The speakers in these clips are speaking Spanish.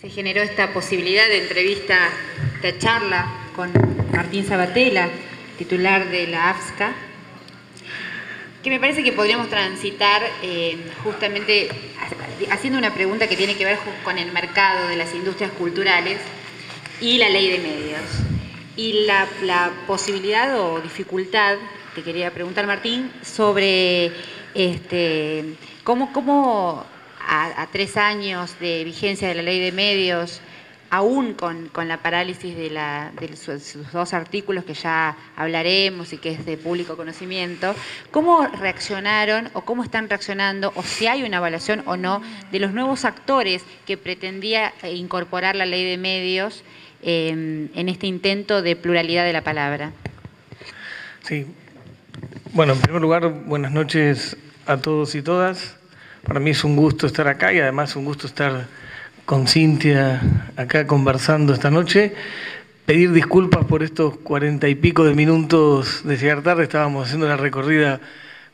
se generó esta posibilidad de entrevista, esta charla con Martín Sabatella, titular de la AFSCA, que me parece que podríamos transitar justamente haciendo una pregunta que tiene que ver con el mercado de las industrias culturales y la ley de medios. Y la posibilidad o dificultad, te quería preguntar, Martín, sobre cómo a 3 años de vigencia de la ley de medios, aún con la parálisis de sus 2 artículos que ya hablaremos y que es de público conocimiento, ¿cómo reaccionaron o cómo están reaccionando, o si hay una evaluación o no, de los nuevos actores que pretendía incorporar la ley de medios en este intento de pluralidad de la palabra? Sí. Bueno, en primer lugar, buenas noches a todos y todas. Para mí es un gusto estar acá y además un gusto estar con Cintia acá conversando esta noche. Pedir disculpas por estos 40 y pico de minutos de llegar tarde. Estábamos haciendo la recorrida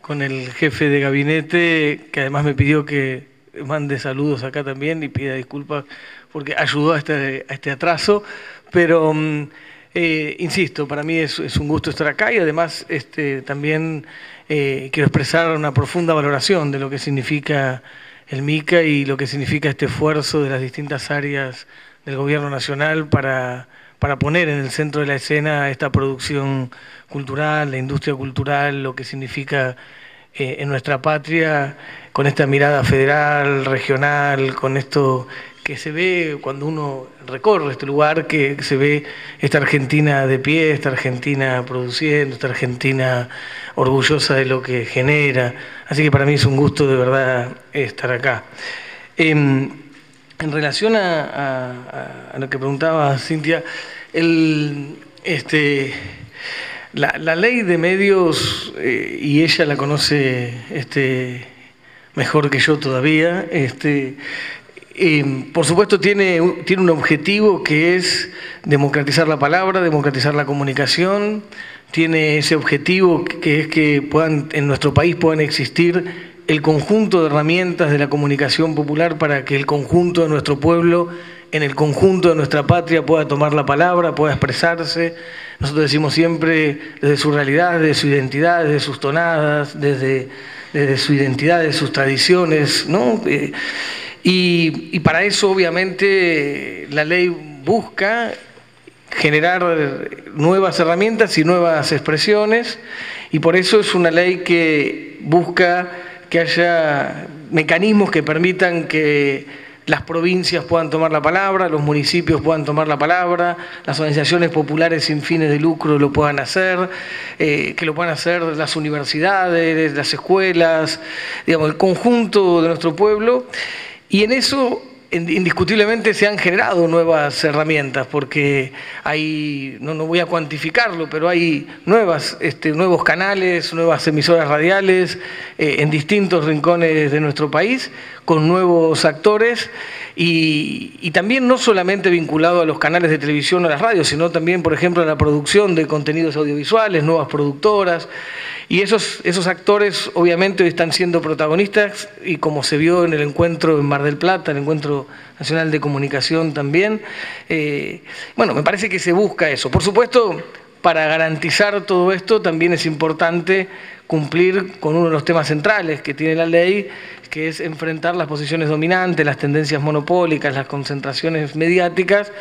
con el jefe de gabinete, que además me pidió que mande saludos acá también y pida disculpas porque ayudó a este atraso. Pero insisto, para mí es un gusto estar acá y además también quiero expresar una profunda valoración de lo que significa el MICA y lo que significa este esfuerzo de las distintas áreas del Gobierno Nacional para poner en el centro de la escena esta producción cultural, la industria cultural, lo que significa en nuestra patria, con esta mirada federal, regional, con esto que se ve cuando uno recorre este lugar, que se ve esta Argentina de pie, esta Argentina produciendo, esta Argentina orgullosa de lo que genera. Así que para mí es un gusto de verdad estar acá. En relación a lo que preguntaba Cintia, la ley de medios, y ella la conoce mejor que yo todavía, por supuesto tiene un objetivo que es democratizar la palabra, democratizar la comunicación. Tiene ese objetivo que es que en nuestro país puedan existir el conjunto de herramientas de la comunicación popular para que el conjunto de nuestro pueblo, en el conjunto de nuestra patria, pueda tomar la palabra, pueda expresarse. Nosotros decimos siempre desde su realidad, desde su identidad, desde sus tonadas, desde su identidad, de sus tradiciones, ¿no? Y para eso, obviamente, la ley busca generar nuevas herramientas y nuevas expresiones, y por eso es una ley que busca que haya mecanismos que permitan que las provincias puedan tomar la palabra, los municipios puedan tomar la palabra, las organizaciones populares sin fines de lucro lo puedan hacer, que lo puedan hacer las universidades, las escuelas, digamos, el conjunto de nuestro pueblo. Y en eso indiscutiblemente se han generado nuevas herramientas, porque hay, no voy a cuantificarlo, pero hay nuevos canales, nuevas emisoras radiales en distintos rincones de nuestro país, con nuevos actores, y también no solamente vinculado a los canales de televisión o a las radios, sino también, por ejemplo, a la producción de contenidos audiovisuales, nuevas productoras. Y esos actores obviamente hoy están siendo protagonistas, y como se vio en el encuentro en Mar del Plata, el Encuentro Nacional de Comunicación también, bueno, me parece que se busca eso. Por supuesto, para garantizar todo esto también es importante cumplir con uno de los temas centrales que tiene la ley, que es enfrentar las posiciones dominantes, las tendencias monopólicas, las concentraciones mediáticas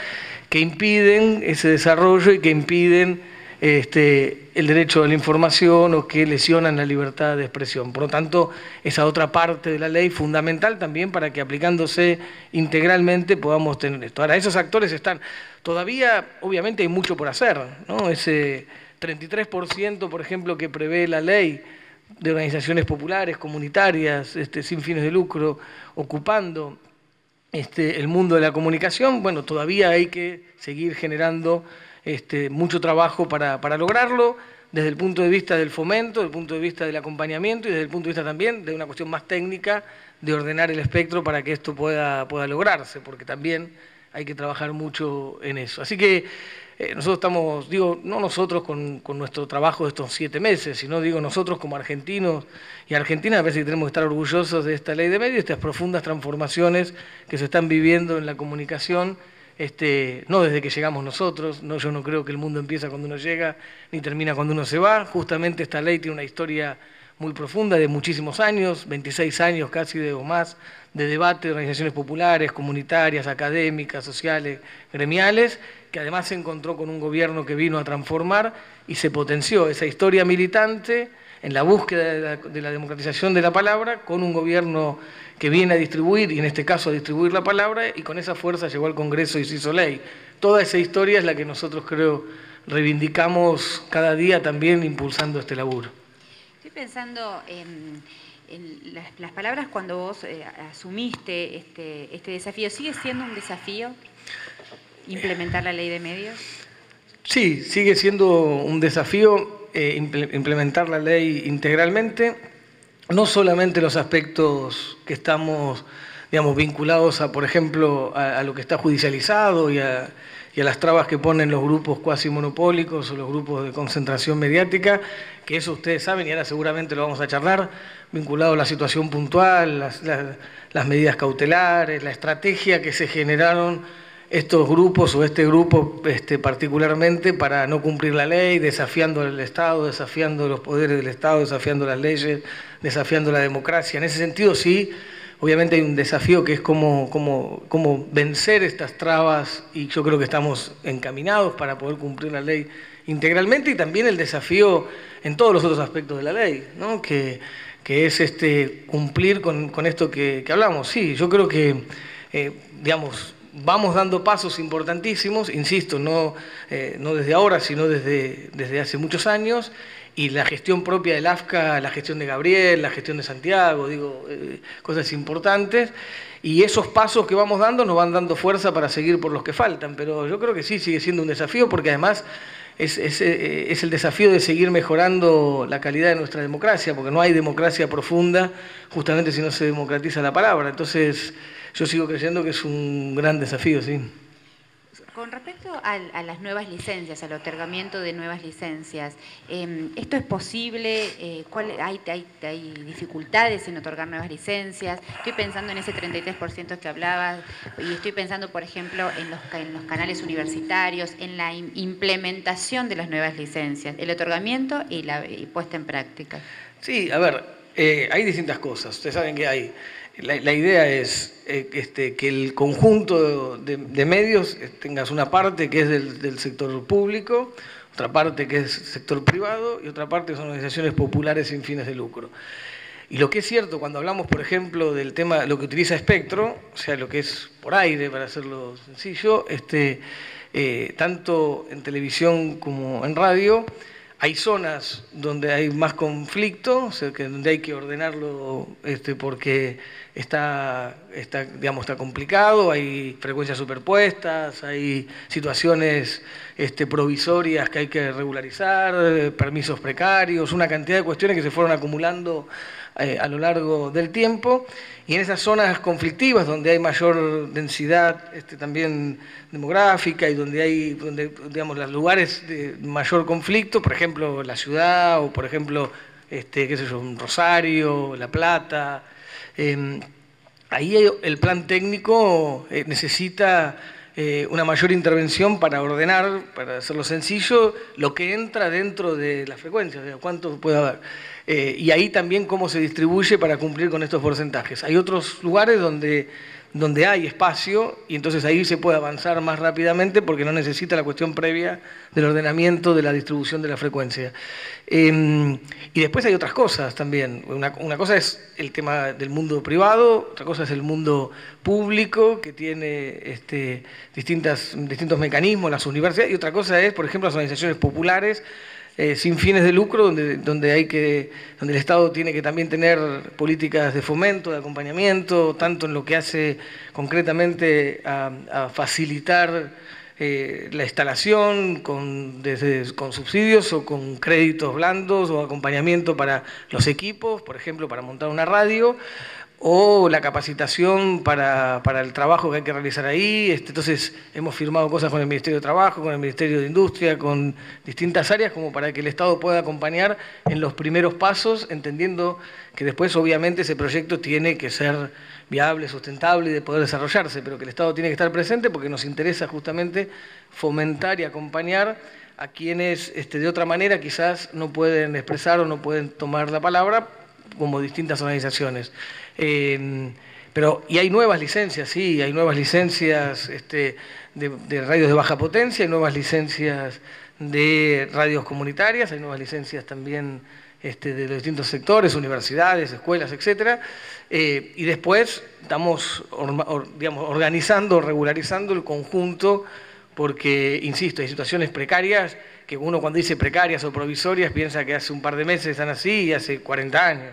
que impiden ese desarrollo y que impiden el derecho a la información o que lesionan la libertad de expresión. Por lo tanto, esa otra parte de la ley fundamental también para que aplicándose integralmente podamos tener esto. Ahora, esos actores están, todavía obviamente hay mucho por hacer, ¿no? Ese 33%, por ejemplo, que prevé la ley de organizaciones populares, comunitarias, sin fines de lucro, ocupando el mundo de la comunicación, bueno, todavía hay que seguir generando mucho trabajo para lograrlo, desde el punto de vista del fomento, desde el punto de vista del acompañamiento y desde el punto de vista también de una cuestión más técnica de ordenar el espectro para que esto pueda lograrse, porque también hay que trabajar mucho en eso. Así que nosotros estamos, digo, no nosotros con nuestro trabajo de estos 7 meses, sino digo nosotros como argentinos y Argentina, a veces tenemos que estar orgullosos de esta ley de medios, estas profundas transformaciones que se están viviendo en la comunicación, no desde que llegamos nosotros, no, yo no creo que el mundo empieza cuando uno llega ni termina cuando uno se va, justamente esta ley tiene una historia muy profunda de muchísimos años, 26 años casi o más, de debate de organizaciones populares, comunitarias, académicas, sociales, gremiales, que además se encontró con un gobierno que vino a transformar y se potenció esa historia militante en la búsqueda de la democratización de la palabra, con un gobierno que viene a distribuir, y en este caso a distribuir la palabra, y con esa fuerza llegó al Congreso y se hizo ley. Toda esa historia es la que nosotros, creo, reivindicamos cada día también impulsando este laburo. Estoy pensando en las palabras cuando vos asumiste este desafío. ¿Sigue siendo un desafío implementar la ley de medios? Sí, sigue siendo un desafío implementar la ley integralmente, no solamente los aspectos que estamos, digamos, vinculados a, por ejemplo, a lo que está judicializado y a las trabas que ponen los grupos cuasi monopólicos o los grupos de concentración mediática, que eso ustedes saben y ahora seguramente lo vamos a charlar, vinculado a la situación puntual, las medidas cautelares, la estrategia que se generaron estos grupos o este grupo particularmente para no cumplir la ley, desafiando al Estado, desafiando los poderes del Estado, desafiando las leyes, desafiando la democracia. En ese sentido sí, obviamente hay un desafío que es cómo vencer estas trabas y yo creo que estamos encaminados para poder cumplir la ley integralmente y también el desafío en todos los otros aspectos de la ley, ¿no? que es cumplir con esto que hablamos. Sí, yo creo que, digamos, vamos dando pasos importantísimos, insisto, no desde ahora, sino desde hace muchos años, y la gestión propia del AFSCA, la gestión de Gabriel, la gestión de Santiago, digo, cosas importantes, y esos pasos que vamos dando nos van dando fuerza para seguir por los que faltan, pero yo creo que sí, sigue siendo un desafío, porque además es el desafío de seguir mejorando la calidad de nuestra democracia, porque no hay democracia profunda justamente si no se democratiza la palabra, entonces yo sigo creyendo que es un gran desafío, sí. Con respecto a las nuevas licencias, al otorgamiento de nuevas licencias, ¿esto es posible? ¿Hay dificultades en otorgar nuevas licencias? Estoy pensando en ese 33% que hablabas y estoy pensando, por ejemplo, en los canales universitarios, en la implementación de las nuevas licencias, el otorgamiento y puesta en práctica. Sí, a ver, hay distintas cosas. Ustedes saben que hay... La idea es que el conjunto de medios tengas una parte que es del sector público, otra parte que es sector privado y otra parte que son organizaciones populares sin fines de lucro. Y lo que es cierto, cuando hablamos, por ejemplo, del tema, lo que utiliza Espectro, o sea, lo que es por aire, para hacerlo sencillo, tanto en televisión como en radio, hay zonas donde hay más conflicto, o sea, donde hay que ordenarlo porque está complicado, hay frecuencias superpuestas, hay situaciones provisorias que hay que regularizar, permisos precarios, una cantidad de cuestiones que se fueron acumulando a lo largo del tiempo, y en esas zonas conflictivas donde hay mayor densidad también demográfica y donde hay digamos, los lugares de mayor conflicto, por ejemplo la ciudad o por ejemplo qué sé yo, un Rosario, La Plata, ahí el plan técnico necesita una mayor intervención para ordenar, para hacerlo sencillo, lo que entra dentro de las frecuencias, cuánto puede haber. Y ahí también cómo se distribuye para cumplir con estos porcentajes. Hay otros lugares donde hay espacio y entonces ahí se puede avanzar más rápidamente porque no necesita la cuestión previa del ordenamiento de la distribución de la frecuencia. Y después hay otras cosas también. Una cosa es el tema del mundo privado, otra cosa es el mundo público que tiene distintos mecanismos, las universidades, y otra cosa es, por ejemplo, las organizaciones populares sin fines de lucro, donde el Estado tiene que también tener políticas de fomento, de acompañamiento, tanto en lo que hace concretamente a facilitar la instalación con subsidios o con créditos blandos o acompañamiento para los equipos, por ejemplo, para montar una radio, o la capacitación para el trabajo que hay que realizar ahí. Entonces hemos firmado cosas con el Ministerio de Trabajo, con el Ministerio de Industria, con distintas áreas como para que el Estado pueda acompañar en los primeros pasos, entendiendo que después obviamente ese proyecto tiene que ser viable, sustentable y de poder desarrollarse, pero que el Estado tiene que estar presente porque nos interesa justamente fomentar y acompañar a quienes de otra manera quizás no pueden expresar o no pueden tomar la palabra, como distintas organizaciones. Y hay nuevas licencias, sí, hay nuevas licencias de radios de baja potencia, hay nuevas licencias de radios comunitarias, hay nuevas licencias también de los distintos sectores, universidades, escuelas, etcétera. Y después estamos organizando, regularizando el conjunto, porque, insisto, hay situaciones precarias que uno cuando dice precarias o provisorias piensa que hace un par de meses están así y hace 40 años,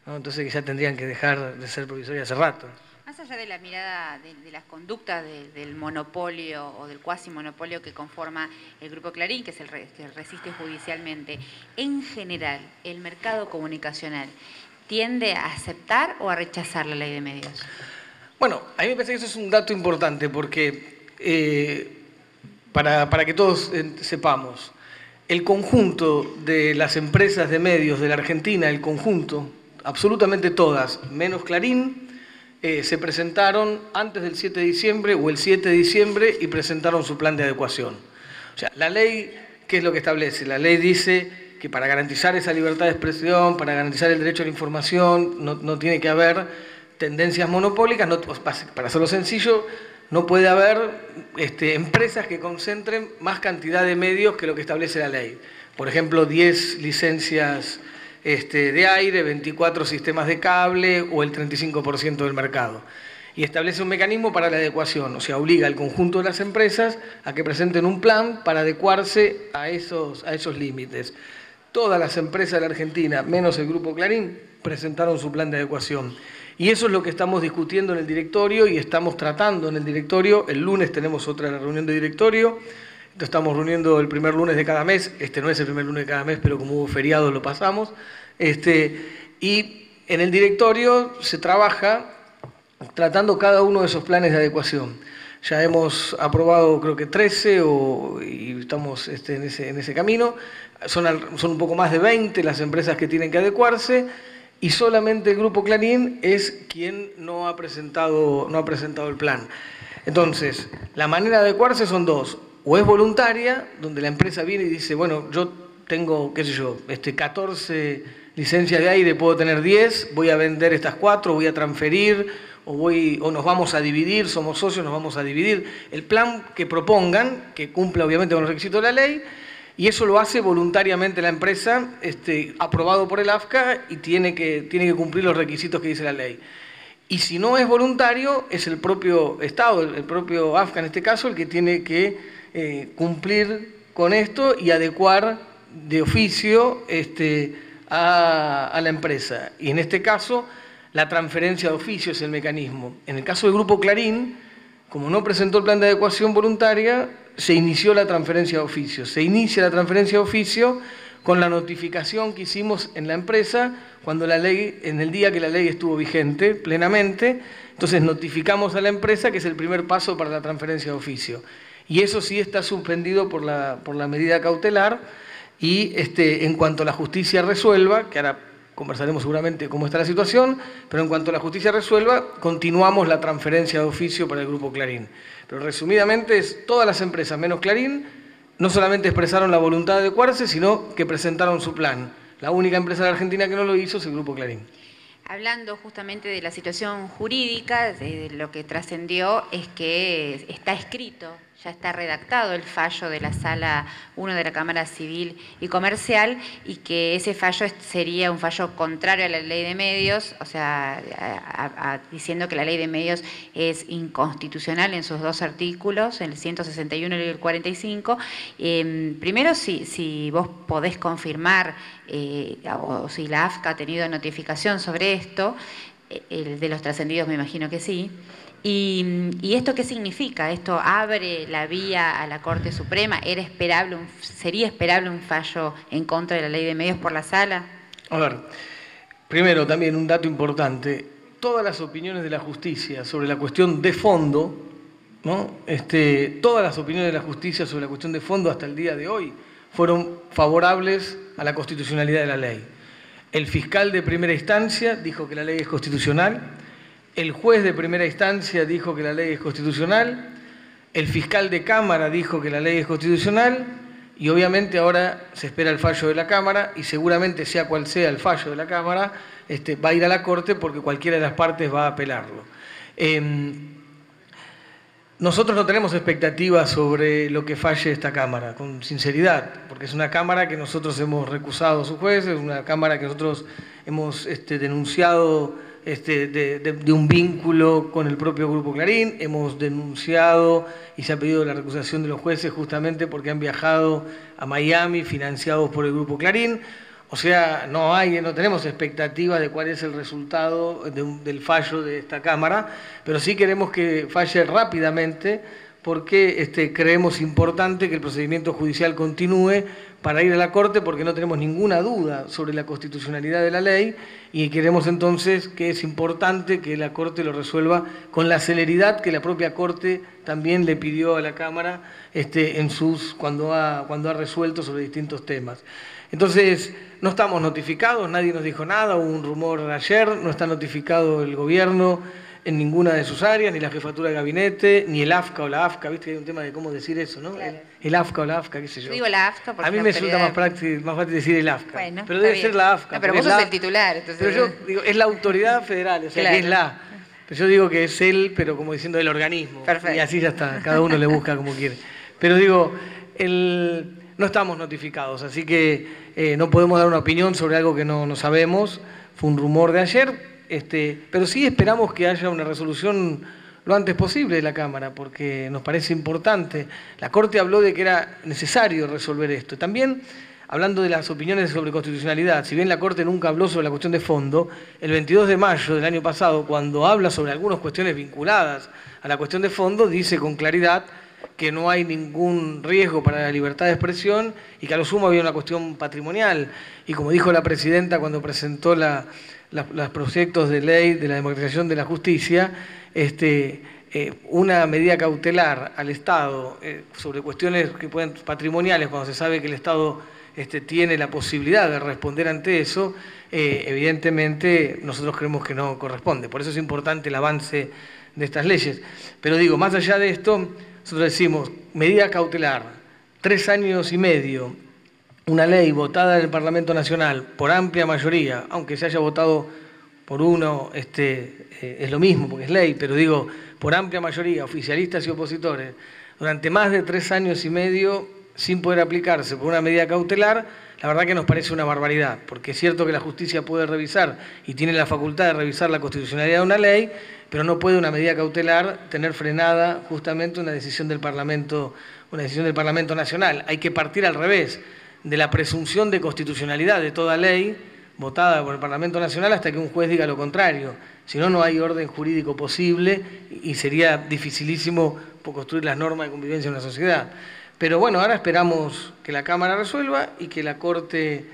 ¿no? Entonces que ya tendrían que dejar de ser provisorias hace rato. Más allá de la mirada de las conductas del monopolio o del cuasi monopolio que conforma el Grupo Clarín, que es el que resiste judicialmente, en general, el mercado comunicacional ¿tiende a aceptar o a rechazar la ley de medios? Bueno, a mí me parece que eso es un dato importante porque para que todos sepamos, el conjunto de las empresas de medios de la Argentina, el conjunto, absolutamente todas, menos Clarín, se presentaron antes del 7 de diciembre o el 7 de diciembre y presentaron su plan de adecuación. O sea, la ley, ¿qué es lo que establece? La ley dice que para garantizar esa libertad de expresión, para garantizar el derecho a la información, no tiene que haber tendencias monopólicas, para hacerlo sencillo, no puede haber empresas que concentren más cantidad de medios que lo que establece la ley. Por ejemplo, 10 licencias de aire, 24 sistemas de cable o el 35% del mercado. Y establece un mecanismo para la adecuación, o sea, obliga al conjunto de las empresas a que presenten un plan para adecuarse a esos límites. Todas las empresas de la Argentina, menos el Grupo Clarín, presentaron su plan de adecuación. Y eso es lo que estamos discutiendo en el directorio y estamos tratando en el directorio. El lunes tenemos otra reunión de directorio. Estamos reuniendo el primer lunes de cada mes. No es el primer lunes de cada mes, pero como hubo feriado lo pasamos. Y en el directorio se trabaja tratando cada uno de esos planes de adecuación. Ya hemos aprobado creo que 13 y estamos en ese camino. Son un poco más de 20 las empresas que tienen que adecuarse y solamente el Grupo Clarín es quien no ha presentado el plan. Entonces, la manera de adecuarse son dos. O es voluntaria, donde la empresa viene y dice, bueno, yo tengo, 14 licencias de aire, puedo tener 10, voy a vender estas 4, voy a transferir, o nos vamos a dividir, somos socios, nos vamos a dividir. El plan que propongan, que cumpla obviamente con los requisitos de la ley, y eso lo hace voluntariamente la empresa, aprobado por el AFCA, y tiene que cumplir los requisitos que dice la ley. Y si no es voluntario, es el propio Estado, el propio AFCA en este caso, el que tiene que cumplir con esto y adecuar de oficio a la empresa. Y en este caso, la transferencia de oficio es el mecanismo. En el caso del Grupo Clarín, como no presentó el plan de adecuación voluntaria, se inició la transferencia de oficio. Se inicia la transferencia de oficio con la notificación que hicimos en la empresa cuando la ley, en el día que la ley estuvo vigente plenamente. Entonces notificamos a la empresa que es el primer paso para la transferencia de oficio. Y eso sí está suspendido por la medida cautelar y en cuanto la justicia resuelva, que ahora conversaremos seguramente cómo está la situación, pero en cuanto la justicia resuelva, continuamos la transferencia de oficio para el Grupo Clarín. Pero resumidamente, todas las empresas menos Clarín no solamente expresaron la voluntad de adecuarse, sino que presentaron su plan. La única empresa de la Argentina que no lo hizo es el Grupo Clarín. Hablando justamente de la situación jurídica, de lo que trascendió es que está escrito, ya está redactado el fallo de la Sala 1 de la Cámara Civil y Comercial y que ese fallo sería un fallo contrario a la ley de medios, o sea, diciendo que la ley de medios es inconstitucional en sus dos artículos, el 161 y el 45. Primero, si vos podés confirmar o si la AFCA ha tenido notificación sobre esto, de los trascendidos me imagino que sí. ¿Y esto qué significa? ¿Esto abre la vía a la Corte Suprema? ¿Sería esperable un fallo en contra de la ley de medios por la Sala? A ver, primero también un dato importante. todas las opiniones de la justicia sobre la cuestión de fondo, ¿no? Todas las opiniones de la justicia sobre la cuestión de fondo hasta el día de hoy fueron favorables a la constitucionalidad de la ley. El fiscal de primera instancia dijo que la ley es constitucional, el juez de primera instancia dijo que la ley es constitucional, el fiscal de Cámara dijo que la ley es constitucional y obviamente ahora se espera el fallo de la Cámara y seguramente sea cual sea el fallo de la Cámara, va a ir a la Corte porque cualquiera de las partes va a apelarlo. Nosotros no tenemos expectativas sobre lo que falle esta Cámara, con sinceridad, porque es una Cámara que nosotros hemos recusado a sus jueces, es una Cámara que nosotros hemos denunciado de un vínculo con el propio Grupo Clarín, hemos denunciado y se ha pedido la recusación de los jueces justamente porque han viajado a Miami financiados por el Grupo Clarín. O sea, no tenemos expectativa de cuál es el resultado del fallo de esta Cámara, pero sí queremos que falle rápidamente porque creemos importante que el procedimiento judicial continúe para ir a la Corte porque no tenemos ninguna duda sobre la constitucionalidad de la ley y queremos entonces que es importante que la Corte lo resuelva con la celeridad que la propia Corte también le pidió a la Cámara cuando ha resuelto sobre distintos temas. Entonces, no estamos notificados, nadie nos dijo nada, hubo un rumor ayer, no está notificado el gobierno en ninguna de sus áreas, ni la jefatura de gabinete, ni el AFCA o la AFCA, viste que hay un tema de cómo decir eso, ¿no? Claro. El AFCA o la AFCA, qué sé yo. Yo digo la AFCA porque a mí me resulta más fácil decir el AFCA, bueno, pero debe ser la AFCA. No, pero vos sos el titular. Entonces... Pero yo digo, es la autoridad federal, o sea, claro, que es la... Pero yo digo que es él, pero como diciendo el organismo. Perfecto. Y así ya está, cada uno le busca como quiere. Pero digo, no estamos notificados, así que no podemos dar una opinión sobre algo que no sabemos. Fue un rumor de ayer, pero sí esperamos que haya una resolución lo antes posible de la Cámara, porque nos parece importante. La Corte habló de que era necesario resolver esto. También, hablando de las opiniones sobre constitucionalidad, si bien la Corte nunca habló sobre la cuestión de fondo, el 22 de mayo del año pasado, cuando habla sobre algunas cuestiones vinculadas a la cuestión de fondo, dice con claridad que no hay ningún riesgo para la libertad de expresión y que a lo sumo había una cuestión patrimonial. Y como dijo la presidenta cuando presentó los proyectos de ley de la democratización de la justicia, una medida cautelar al Estado sobre cuestiones que pueden patrimoniales, cuando se sabe que el Estado tiene la posibilidad de responder ante eso, evidentemente nosotros creemos que no corresponde. Por eso es importante el avance de estas leyes. Pero digo, más allá de esto, nosotros decimos, medida cautelar, 3 años y medio, una ley votada en el Parlamento Nacional por amplia mayoría, aunque se haya votado por uno, es lo mismo porque es ley, pero digo, por amplia mayoría, oficialistas y opositores, durante más de 3 años y medio, sin poder aplicarse por una medida cautelar, la verdad que nos parece una barbaridad, porque es cierto que la justicia puede revisar y tiene la facultad de revisar la constitucionalidad de una ley, pero no puede una medida cautelar tener frenada justamente una decisión del Parlamento Nacional. Hay que partir al revés, de la presunción de constitucionalidad de toda ley votada por el Parlamento Nacional hasta que un juez diga lo contrario. Si no, no hay orden jurídico posible y sería dificilísimo construir las normas de convivencia en una sociedad. Pero bueno, ahora esperamos que la Cámara resuelva y que la Corte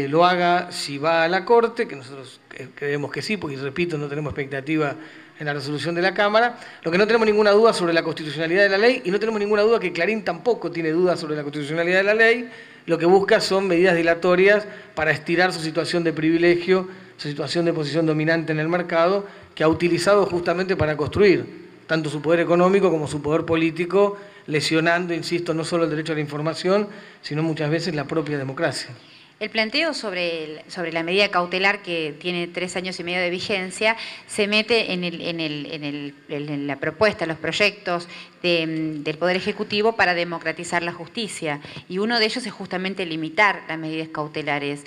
lo haga si va a la Corte, que nosotros creemos que sí, porque repito, no tenemos expectativa en la resolución de la Cámara. Lo que no tenemos ninguna duda sobre la constitucionalidad de la ley y no tenemos ninguna duda que Clarín tampoco tiene dudas sobre la constitucionalidad de la ley. Lo que busca son medidas dilatorias para estirar su situación de privilegio, su situación de posición dominante en el mercado, que ha utilizado justamente para construir tanto su poder económico como su poder político, lesionando, insisto, no solo el derecho a la información, sino muchas veces la propia democracia. El planteo sobre la medida cautelar que tiene 3 años y medio de vigencia se mete en la propuesta, los proyectos del Poder Ejecutivo para democratizar la justicia. Y uno de ellos es justamente limitar las medidas cautelares.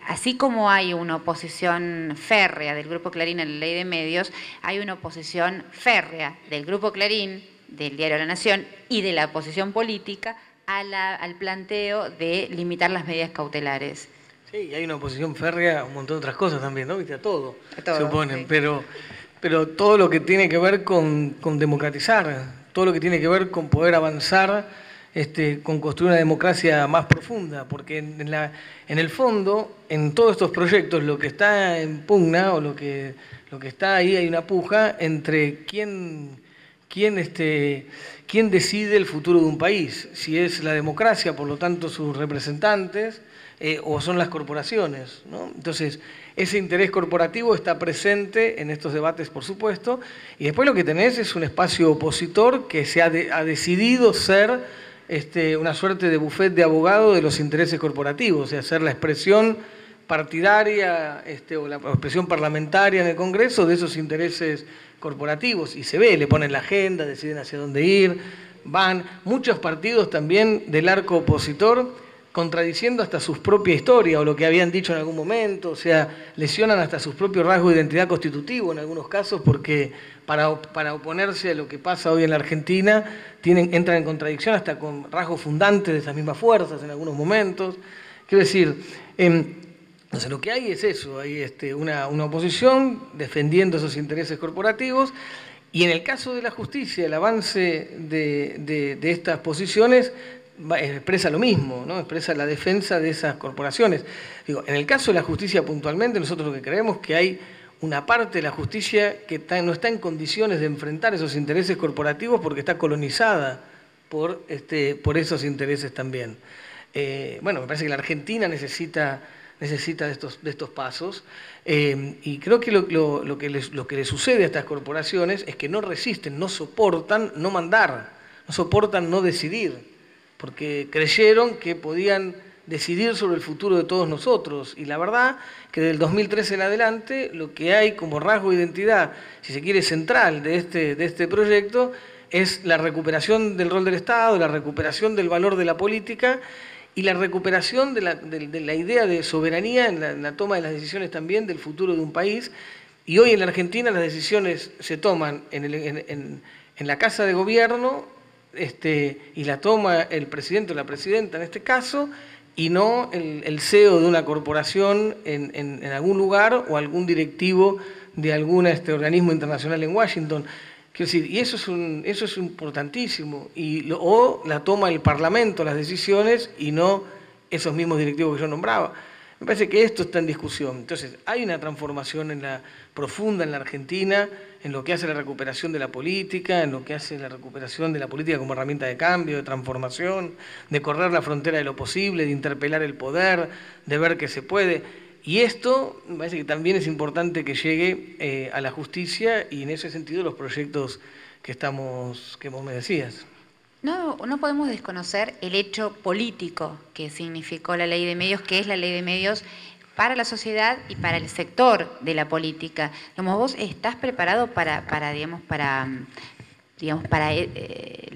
Así como hay una oposición férrea del Grupo Clarín a la ley de medios, hay una oposición férrea del Grupo Clarín, del Diario La Nación y de la oposición política al planteo de limitar las medidas cautelares. Sí, y hay una oposición férrea a un montón de otras cosas también, ¿no? ¿Viste? A todo se oponen, sí. Pero todo lo que tiene que ver con democratizar, todo lo que tiene que ver con poder avanzar con construir una democracia más profunda, porque en el fondo, en todos estos proyectos, lo que está en pugna, o lo que está ahí, hay una puja entre quién decide el futuro de un país, si es la democracia, por lo tanto sus representantes, o son las corporaciones, ¿no? Entonces, ese interés corporativo está presente en estos debates, por supuesto, y después lo que tenés es un espacio opositor que ha decidido ser una suerte de bufete de abogado de los intereses corporativos, o sea, ser la expresión partidaria o la expresión parlamentaria en el Congreso de esos intereses corporativos, y se ve, le ponen la agenda, deciden hacia dónde ir, van muchos partidos también del arco opositor contradiciendo hasta su propia historia o lo que habían dicho en algún momento, o sea, lesionan hasta sus propios rasgos de identidad constitutivo en algunos casos, porque para oponerse a lo que pasa hoy en la Argentina entran en contradicción hasta con rasgos fundantes de esas mismas fuerzas en algunos momentos. Quiero decir, entonces lo que hay es eso, hay una oposición defendiendo esos intereses corporativos, y en el caso de la justicia, el avance de estas posiciones expresa lo mismo, ¿no? Expresa la defensa de esas corporaciones. Digo, en el caso de la justicia puntualmente, nosotros lo que creemos es que hay una parte de la justicia que no está en condiciones de enfrentar esos intereses corporativos porque está colonizada por esos intereses también. Bueno, me parece que la Argentina necesita de estos pasos, y creo que lo que le sucede a estas corporaciones es que no resisten, no soportan no mandar, no soportan no decidir, porque creyeron que podían decidir sobre el futuro de todos nosotros, y la verdad que del 2013 en adelante lo que hay como rasgo de identidad, si se quiere, central de este proyecto, es la recuperación del rol del Estado, la recuperación del valor de la política y la recuperación de la idea de soberanía en la toma de las decisiones también del futuro de un país. Y hoy en la Argentina las decisiones se toman en la Casa de Gobierno, y la toma el presidente o la presidenta en este caso, y no el CEO de una corporación en algún lugar o algún directivo de algún organismo internacional en Washington. Quiero decir, y eso es importantísimo, o la toma el Parlamento, las decisiones, y no esos mismos directivos que yo nombraba. Me parece que esto está en discusión. Entonces, hay una transformación profunda en la Argentina, en lo que hace la recuperación de la política, en lo que hace la recuperación de la política como herramienta de cambio, de transformación, de correr la frontera de lo posible, de interpelar el poder, de ver que se puede. Y esto me parece que también es importante que llegue a la justicia, y en ese sentido los proyectos que vos me decías. No podemos desconocer el hecho político que significó la ley de medios, que es la ley de medios para la sociedad y para el sector de la política. ¿Vos estás preparado para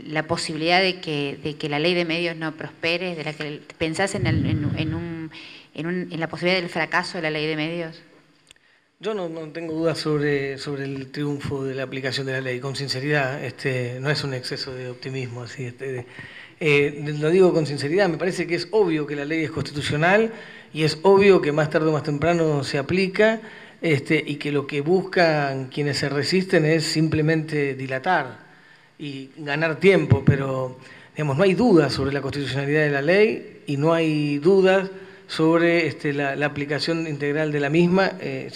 la posibilidad de que la ley de medios no prospere, de la que pensás en la posibilidad del fracaso de la ley de medios? Yo no tengo dudas sobre el triunfo de la aplicación de la ley, con sinceridad, no es un exceso de optimismo, así, lo digo con sinceridad. Me parece que es obvio que la ley es constitucional, y es obvio que más tarde o más temprano se aplica, y que lo que buscan quienes se resisten es simplemente dilatar y ganar tiempo, pero digamos, no hay dudas sobre la constitucionalidad de la ley, y no hay dudas sobre la aplicación integral de la misma.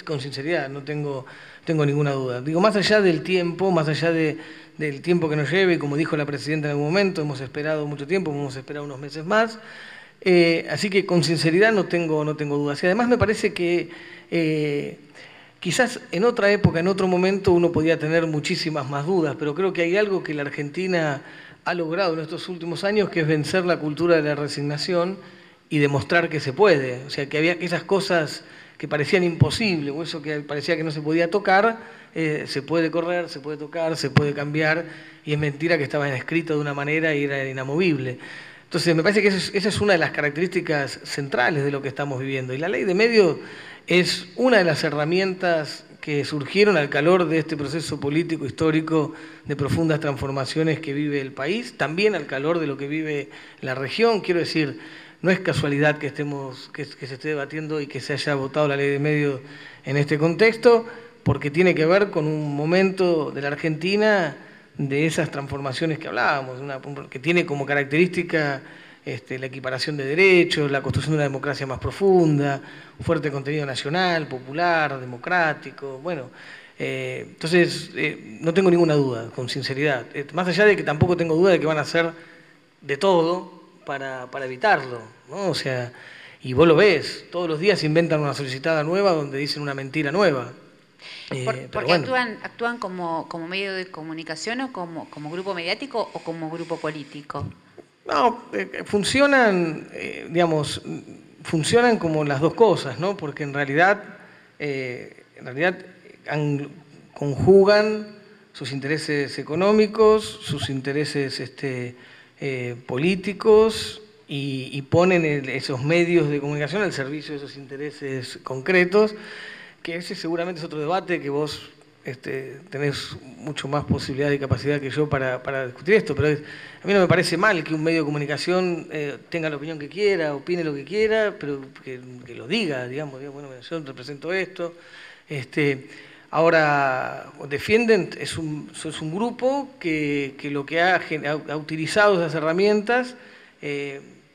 Con sinceridad, no tengo ninguna duda. Digo, más allá del tiempo, más allá del tiempo que nos lleve, y como dijo la presidenta en algún momento, hemos esperado mucho tiempo, hemos esperado unos meses más, así que con sinceridad no tengo dudas. Y además me parece que quizás en otra época, en otro momento, uno podía tener muchísimas más dudas, pero creo que hay algo que la Argentina ha logrado en estos últimos años, que es vencer la cultura de la resignación y demostrar que se puede. O sea, que había esas cosas que parecían imposibles, o eso que parecía que no se podía tocar, se puede correr, se puede tocar, se puede cambiar, y es mentira que estaba escrito de una manera y era inamovible. Entonces, me parece que esa es una de las características centrales de lo que estamos viviendo. Y la ley de medios es una de las herramientas que surgieron al calor de este proceso político histórico de profundas transformaciones que vive el país, también al calor de lo que vive la región. Quiero decir, no es casualidad que se esté debatiendo y que se haya votado la ley de medios en este contexto, porque tiene que ver con un momento de la Argentina de esas transformaciones que hablábamos, que tiene como característica la equiparación de derechos, la construcción de una democracia más profunda, un fuerte contenido nacional, popular, democrático, bueno. Entonces, no tengo ninguna duda, con sinceridad. Más allá de que tampoco tengo duda de que van a hacer de todo para evitarlo, ¿no? O sea, y vos lo ves, todos los días inventan una solicitada nueva donde dicen una mentira nueva. Porque bueno, actúan como medio de comunicación o como grupo mediático o como grupo político. No, funcionan, digamos, funcionan como las dos cosas, ¿no? Porque en realidad conjugan sus intereses económicos, sus intereses políticos y ponen esos medios de comunicación al servicio de esos intereses concretos, que ese seguramente es otro debate que vos tenés mucho más posibilidad y capacidad que yo para discutir esto, pero a mí no me parece mal que un medio de comunicación tenga la opinión que quiera, opine lo que quiera, pero que lo diga, digamos, bueno, yo represento esto. Ahora, defienden, es un grupo que lo que ha utilizado esas herramientas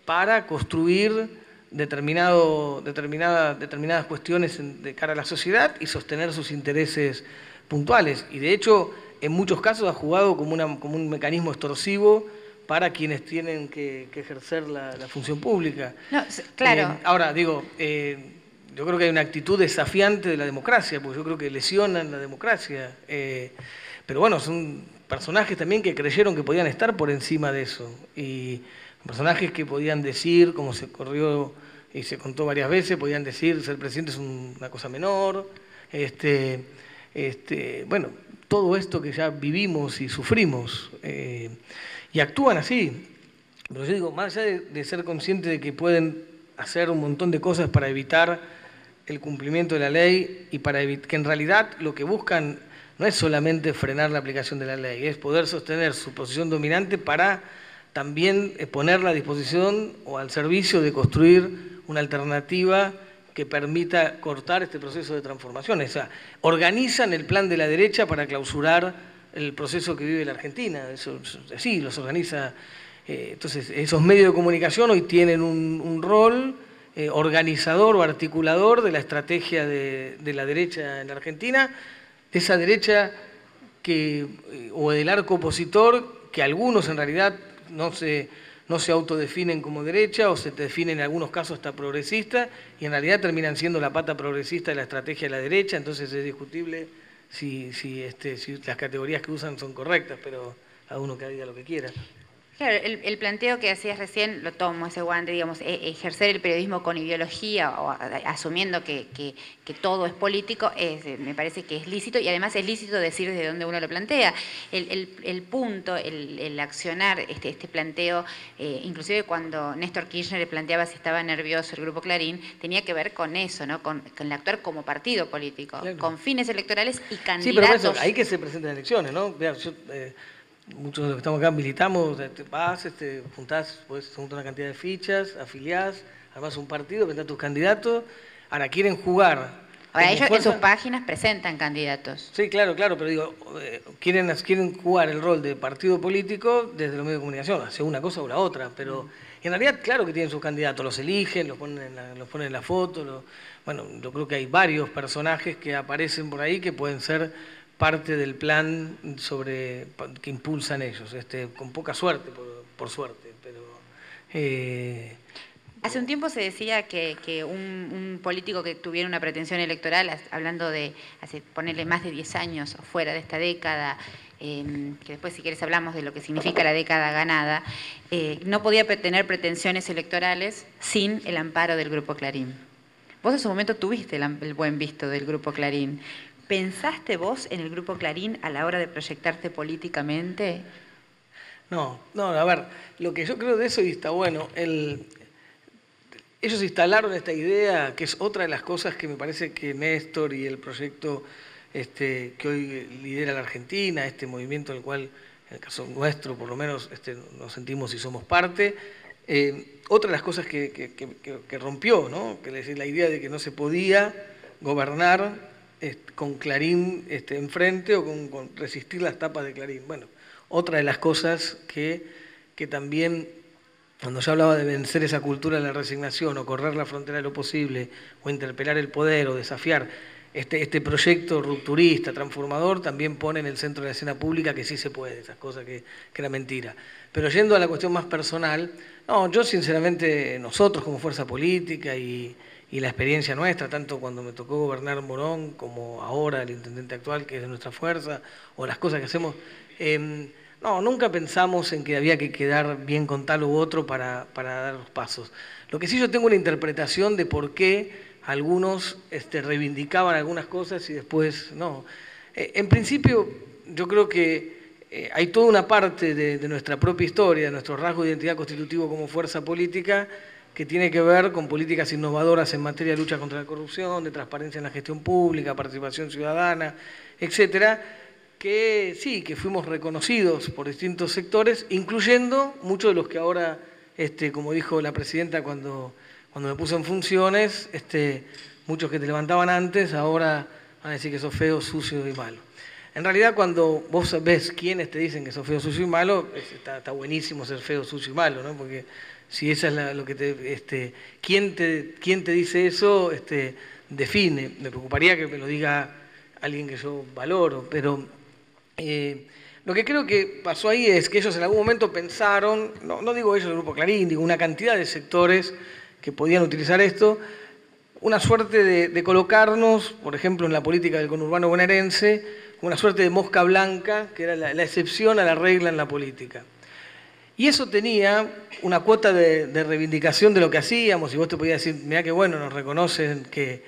para construir determinadas cuestiones de cara a la sociedad y sostener sus intereses puntuales. Y de hecho, en muchos casos ha jugado como un mecanismo extorsivo para quienes tienen que ejercer la función pública. No, claro. Ahora, digo, yo creo que hay una actitud desafiante de la democracia, porque yo creo que lesionan la democracia. Pero bueno, son personajes también que creyeron que podían estar por encima de eso. Y personajes que podían decir, como se corrió y se contó varias veces, podían decir ser presidente es una cosa menor. Bueno, todo esto que ya vivimos y sufrimos. Y actúan así. Pero yo digo, más allá de ser conscientes de que pueden hacer un montón de cosas para evitar el cumplimiento de la ley y para que en realidad lo que buscan no es solamente frenar la aplicación de la ley, es poder sostener su posición dominante para también ponerla a disposición o al servicio de construir una alternativa que permita cortar este proceso de transformación. O sea, organizan el plan de la derecha para clausurar el proceso que vive la Argentina. Eso sí, los organiza. Entonces, esos medios de comunicación hoy tienen un rol organizador o articulador de la estrategia de la derecha en la Argentina, de esa derecha o del arco opositor, que algunos en realidad no se autodefinen como derecha o se definen en algunos casos hasta progresista y en realidad terminan siendo la pata progresista de la estrategia de la derecha, entonces es discutible si las categorías que usan son correctas, pero cada uno que diga lo que quiera. Claro, el planteo que hacías recién, lo tomo ese guante, digamos, ejercer el periodismo con ideología o asumiendo que todo es político, me parece que es lícito y además es lícito decir desde dónde uno lo plantea. El punto, el accionar este planteo, inclusive cuando Néstor Kirchner le planteaba si estaba nervioso el Grupo Clarín, tenía que ver con eso, ¿no? Con el actuar como partido político, claro, con fines electorales y candidatos. Sí, pero por eso, ahí que se presentan elecciones, ¿no? Muchos de los que estamos acá militamos, vas, juntás una cantidad de fichas, afiliás, armás un partido, presentás tus candidatos, ahora quieren jugar. Ahora ellos en sus páginas presentan candidatos. Sí, claro, pero digo, quieren jugar el rol de partido político desde los medios de comunicación, hacia una cosa o la otra, pero en realidad claro que tienen sus candidatos, los eligen, los ponen en la foto, bueno, yo creo que hay varios personajes que aparecen por ahí que pueden ser parte del plan que impulsan ellos, con poca suerte, por suerte, pero... Hace un tiempo se decía que un político que tuviera una pretensión electoral, hablando de ponerle más de 10 años fuera de esta década, que después si querés hablamos de lo que significa la década ganada, no podía tener pretensiones electorales sin el amparo del Grupo Clarín. Vos en su momento tuviste el buen visto del Grupo Clarín. ¿Pensaste vos en el Grupo Clarín a la hora de proyectarte políticamente? No, a ver, lo que yo creo de eso, y está bueno, ellos instalaron esta idea, que es otra de las cosas que me parece que Néstor y el proyecto que hoy lidera la Argentina, este movimiento del cual, en el caso nuestro, por lo menos, nos sentimos y somos parte. Otra de las cosas que rompió, ¿no? Que es la idea de que no se podía gobernar con Clarín enfrente o con resistir las tapas de Clarín. Bueno, Otra de las cosas que también, cuando yo hablaba de vencer esa cultura de la resignación o correr la frontera de lo posible o interpelar el poder o desafiar este proyecto rupturista, transformador, también pone en el centro de la escena pública que sí se puede, esas cosas que era mentira. Pero yendo a la cuestión más personal, no, yo sinceramente, nosotros como fuerza política y la experiencia nuestra, tanto cuando me tocó gobernar Morón como ahora el intendente actual, que es de nuestra fuerza, o las cosas que hacemos, no, nunca pensamos en que había que quedar bien con tal u otro para dar los pasos. Lo que sí, yo tengo una interpretación de por qué algunos reivindicaban algunas cosas y después no. En principio, yo creo que hay toda una parte de nuestra propia historia, de nuestro rasgo de identidad constitutivo como fuerza política, que tiene que ver con políticas innovadoras en materia de lucha contra la corrupción, de transparencia en la gestión pública, participación ciudadana, etcétera, que sí, que fuimos reconocidos por distintos sectores, incluyendo muchos de los que ahora, como dijo la presidenta cuando me puso en funciones, muchos que te levantaban antes, ahora van a decir que sos feo, sucio y malo. En realidad, cuando vos ves quiénes te dicen que sos feo, sucio y malo, está buenísimo ser feo, sucio y malo, ¿no? Porque si esa es lo que quién te dice eso, define. Me preocuparía que me lo diga alguien que yo valoro, pero lo que creo que pasó ahí es que ellos en algún momento pensaron, no digo ellos del Grupo Clarín, digo una cantidad de sectores que podían utilizar esto, una suerte de colocarnos, por ejemplo, en la política del conurbano bonaerense, una suerte de mosca blanca, que era la excepción a la regla en la política. Y eso tenía una cuota de reivindicación de lo que hacíamos, y vos te podías decir, mirá qué bueno, nos reconocen que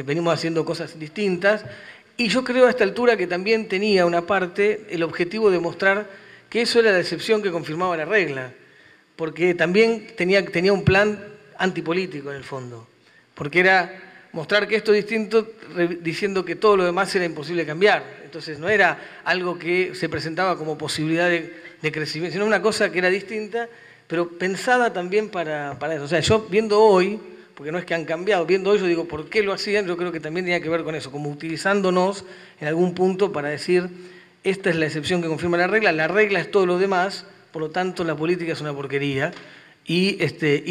venimos haciendo cosas distintas, y yo creo a esta altura que también tenía una parte, el objetivo de mostrar que eso era la excepción que confirmaba la regla, porque también tenía un plan antipolítico en el fondo, porque era mostrar que esto es distinto diciendo que todo lo demás era imposible cambiar. Entonces no era algo que se presentaba como posibilidad de crecimiento, sino una cosa que era distinta, pero pensada también para eso. O sea, yo viendo hoy, porque no es que han cambiado, viendo hoy yo digo, ¿por qué lo hacían? Yo creo que también tenía que ver con eso, como utilizándonos en algún punto para decir, esta es la excepción que confirma la regla es todo lo demás, por lo tanto la política es una porquería. Y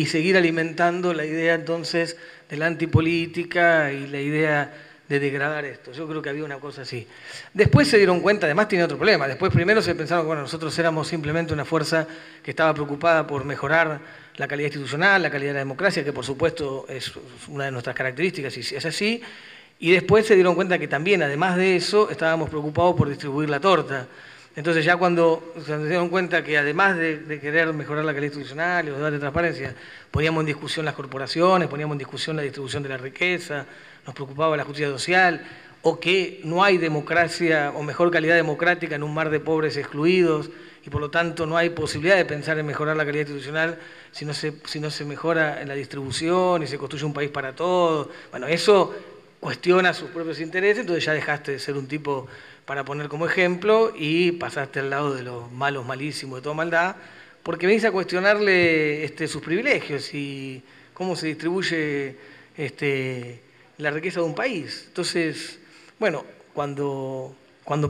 seguir alimentando la idea entonces de la antipolítica y la idea de degradar esto. Yo creo que había una cosa así. Después se dieron cuenta, además tiene otro problema, después primero se pensaron que bueno, nosotros éramos simplemente una fuerza que estaba preocupada por mejorar la calidad institucional, la calidad de la democracia, que por supuesto es una de nuestras características y es así, y después se dieron cuenta que también, además de eso, estábamos preocupados por distribuir la torta. Entonces ya cuando se dieron cuenta que además de querer mejorar la calidad institucional y los debates de transparencia, poníamos en discusión las corporaciones, poníamos en discusión la distribución de la riqueza, nos preocupaba la justicia social, o que no hay democracia o mejor calidad democrática en un mar de pobres excluidos, y por lo tanto no hay posibilidad de pensar en mejorar la calidad institucional si no se mejora en la distribución y se construye un país para todos. Bueno, eso cuestiona sus propios intereses, entonces ya dejaste de ser un tipo para poner como ejemplo y pasaste al lado de los malos, malísimos, de toda maldad, porque venís a cuestionarle sus privilegios y cómo se distribuye la riqueza de un país. Entonces, bueno, cuando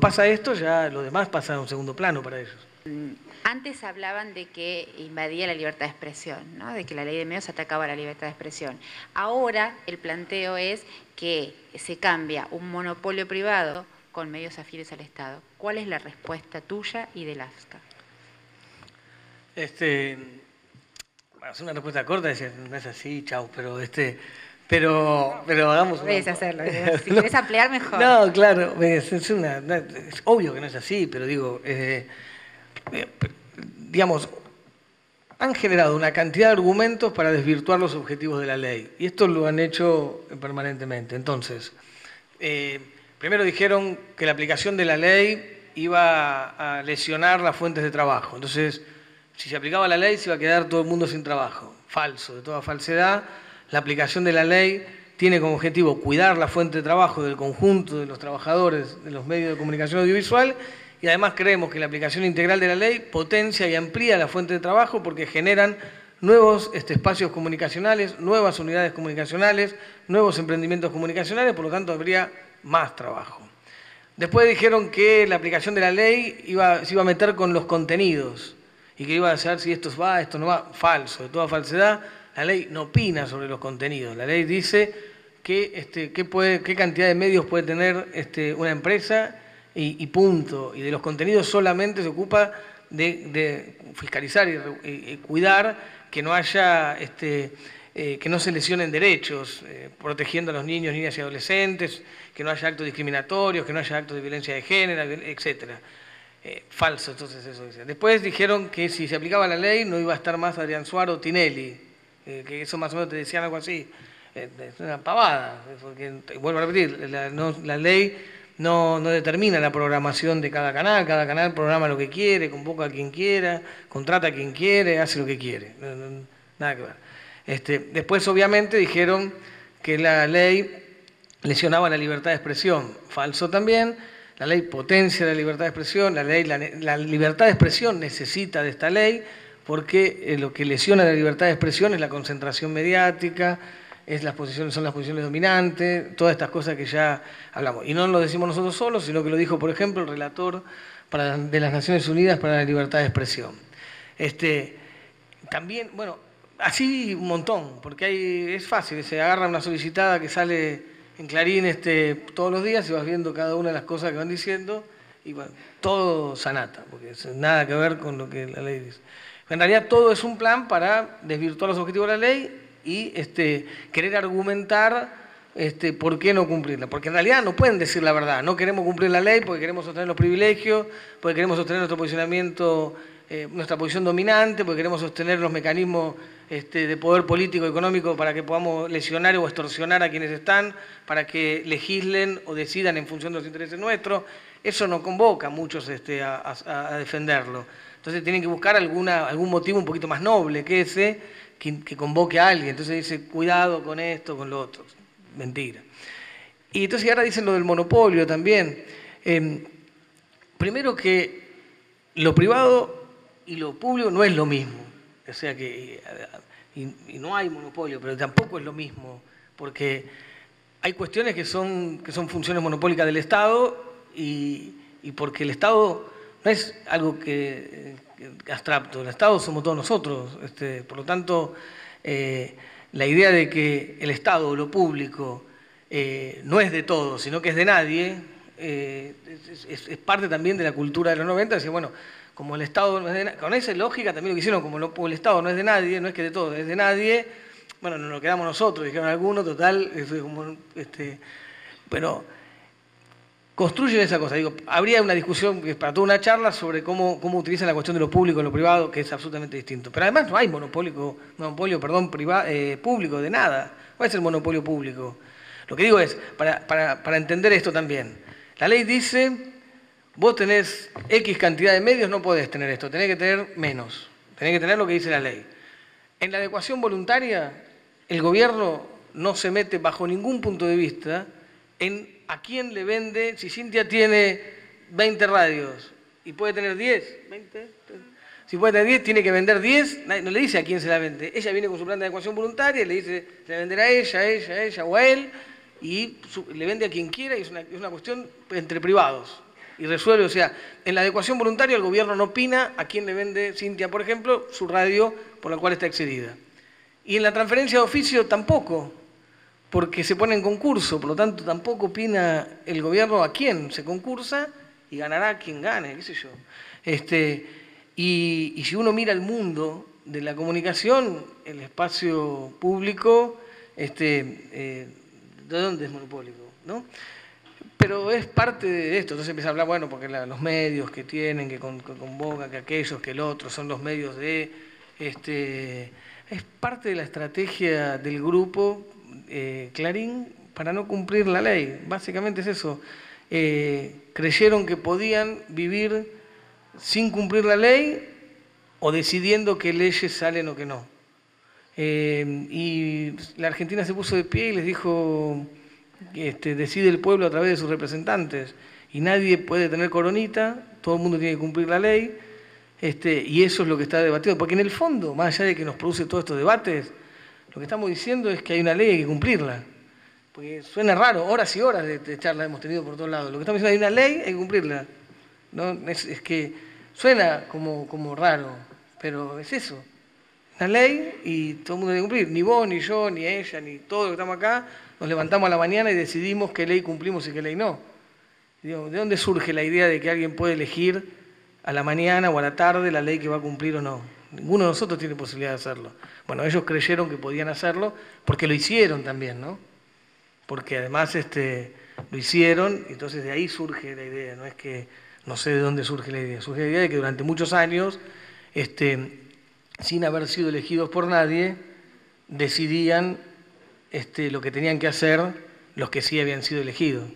pasa esto, ya lo demás pasa a un segundo plano para ellos. Antes hablaban de que invadía la libertad de expresión, ¿no? De que la ley de medios atacaba la libertad de expresión. Ahora el planteo es que se cambia un monopolio privado con medios afines al Estado. ¿Cuál es la respuesta tuya y del AFSCA? Es una respuesta corta, decir, no es así, chau, pero hagamos una... Puedes hacerlo, si querés ampliar mejor. No, claro, es obvio que no es así, pero digo, digamos, han generado una cantidad de argumentos para desvirtuar los objetivos de la ley, y esto lo han hecho permanentemente. Entonces, primero dijeron que la aplicación de la ley iba a lesionar las fuentes de trabajo. Entonces, si se aplicaba la ley, se iba a quedar todo el mundo sin trabajo. Falso, de toda falsedad. La aplicación de la ley tiene como objetivo cuidar la fuente de trabajo del conjunto de los trabajadores de los medios de comunicación audiovisual, y además creemos que la aplicación integral de la ley potencia y amplía la fuente de trabajo porque generan nuevos espacios comunicacionales, nuevas unidades comunicacionales, nuevos emprendimientos comunicacionales, por lo tanto habría más trabajo. Después dijeron que la aplicación de la ley se iba a meter con los contenidos y que iba a saber si esto va, esto no va. Falso, de toda falsedad. La ley no opina sobre los contenidos. La ley dice qué cantidad de medios puede tener una empresa y punto. Y de los contenidos solamente se ocupa de fiscalizar y cuidar que no haya, que no se lesionen derechos, protegiendo a los niños, niñas y adolescentes, que no haya actos discriminatorios, que no haya actos de violencia de género, etcétera. Falso, entonces eso decía. Después dijeron que si se aplicaba la ley no iba a estar más Adrián Suárez o Tinelli, que eso más o menos te decían algo así. Es una pavada, porque, vuelvo a repetir, la ley no determina la programación de cada canal programa lo que quiere, convoca a quien quiera, contrata a quien quiere, hace lo que quiere, nada que ver. Después obviamente dijeron que la ley lesionaba la libertad de expresión, falso también. La ley potencia la libertad de expresión, la libertad de expresión necesita de esta ley porque lo que lesiona la libertad de expresión es la concentración mediática, son las posiciones dominantes, todas estas cosas que ya hablamos. Y no lo decimos nosotros solos, sino que lo dijo, por ejemplo, el relator de las Naciones Unidas para la Libertad de Expresión. También, bueno, así un montón, porque es fácil, se agarra una solicitada que sale en Clarín todos los días y vas viendo cada una de las cosas que van diciendo y bueno, todo sanata, porque nada que ver con lo que la ley dice. En realidad todo es un plan para desvirtuar los objetivos de la ley y querer argumentar por qué no cumplirla. Porque en realidad no pueden decir la verdad, no queremos cumplir la ley porque queremos sostener los privilegios, porque queremos sostener nuestro posicionamiento, nuestra posición dominante, porque queremos sostener los mecanismos de poder político y económico para que podamos lesionar o extorsionar a quienes están, para que legislen o decidan en función de los intereses nuestros. Eso no convoca a muchos a defenderlo. Entonces tienen que buscar algún motivo un poquito más noble que ese, que convoque a alguien. Entonces dice, cuidado con esto, con lo otro. Mentira. Y entonces ahora dicen lo del monopolio también. Primero que lo privado y lo público no es lo mismo. O sea que, y no hay monopolio, pero tampoco es lo mismo, porque hay cuestiones que son funciones monopólicas del Estado y porque el Estado no es algo abstracto, el Estado somos todos nosotros, por lo tanto, la idea de que el Estado o lo público no es de todos, sino que es de nadie, es parte también de la cultura de los 90, decir, bueno, como el Estado no es de nadie, con esa lógica también lo que hicieron, como el Estado no es de nadie, no es que de todos, es de nadie, bueno, nos lo quedamos nosotros, dijeron algunos, total, pero construyen esa cosa. Digo, habría una discusión para toda una charla sobre cómo utilizan la cuestión de lo público y lo privado, que es absolutamente distinto. Pero además no hay monopolio público de nada. ¿Cuál es el monopolio público? Lo que digo es, para entender esto también, la ley dice, vos tenés X cantidad de medios, no podés tener esto, tenés que tener menos, tenés que tener lo que dice la ley. En la adecuación voluntaria, el gobierno no se mete bajo ningún punto de vista en a quién le vende. Si Cintia tiene 20 radios y puede tener 10, 20, si puede tener 10, tiene que vender 10, no le dice a quién se la vende. Ella viene con su plan de adecuación voluntaria y le dice, se la venderá a ella o a él, y le vende a quien quiera, y es una cuestión entre privados. Y resuelve, o sea, en la adecuación voluntaria el gobierno no opina a quién le vende Cintia, por ejemplo, su radio por la cual está excedida. Y en la transferencia de oficio tampoco, porque se pone en concurso, por lo tanto tampoco opina el gobierno a quién se concursa y ganará quien gane, qué sé yo. Y si uno mira el mundo de la comunicación, el espacio público, ¿de dónde es monopólico? ¿No? Pero es parte de esto, entonces empieza a hablar, bueno, porque los medios que tienen, que convocan, que aquellos, que el otro, son los medios de... es parte de la estrategia del grupo Clarín para no cumplir la ley. Básicamente es eso. Creyeron que podían vivir sin cumplir la ley o decidiendo qué leyes salen o qué no. Y la Argentina se puso de pie y les dijo... decide el pueblo a través de sus representantes y nadie puede tener coronita, todo el mundo tiene que cumplir la ley, y eso es lo que está debatido, porque en el fondo, más allá de que nos produce todos estos debates, lo que estamos diciendo es que hay una ley y hay que cumplirla, Porque suena raro, horas y horas de charla hemos tenido por todos lados. Lo que estamos diciendo, hay una ley, hay que cumplirla. ¿No? Es que suena como raro, pero es eso. Una ley y todo el mundo tiene que cumplir. Ni vos, ni yo, ni ella, ni todos los que estamos acá, nos levantamos a la mañana y decidimos qué ley cumplimos y qué ley no. Digo, ¿de dónde surge la idea de que alguien puede elegir a la mañana o a la tarde la ley que va a cumplir o no? Ninguno de nosotros tiene posibilidad de hacerlo. Bueno, ellos creyeron que podían hacerlo porque lo hicieron también, ¿no? Porque además lo hicieron, y entonces de ahí surge la idea, no es que no sé de dónde surge la idea. Surge la idea de que durante muchos años, sin haber sido elegidos por nadie, decidían lo que tenían que hacer los que sí habían sido elegidos.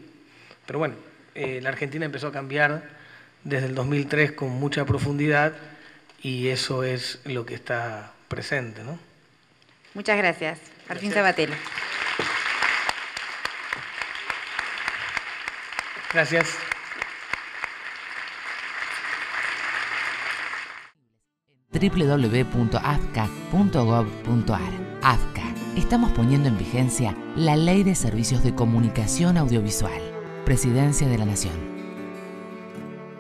Pero bueno, la Argentina empezó a cambiar desde el 2003 con mucha profundidad y eso es lo que está presente, ¿no? Muchas gracias. Martín Sabatella. Gracias. www.afca.gov.ar. AFCA. Estamos poniendo en vigencia la Ley de Servicios de Comunicación Audiovisual. Presidencia de la Nación.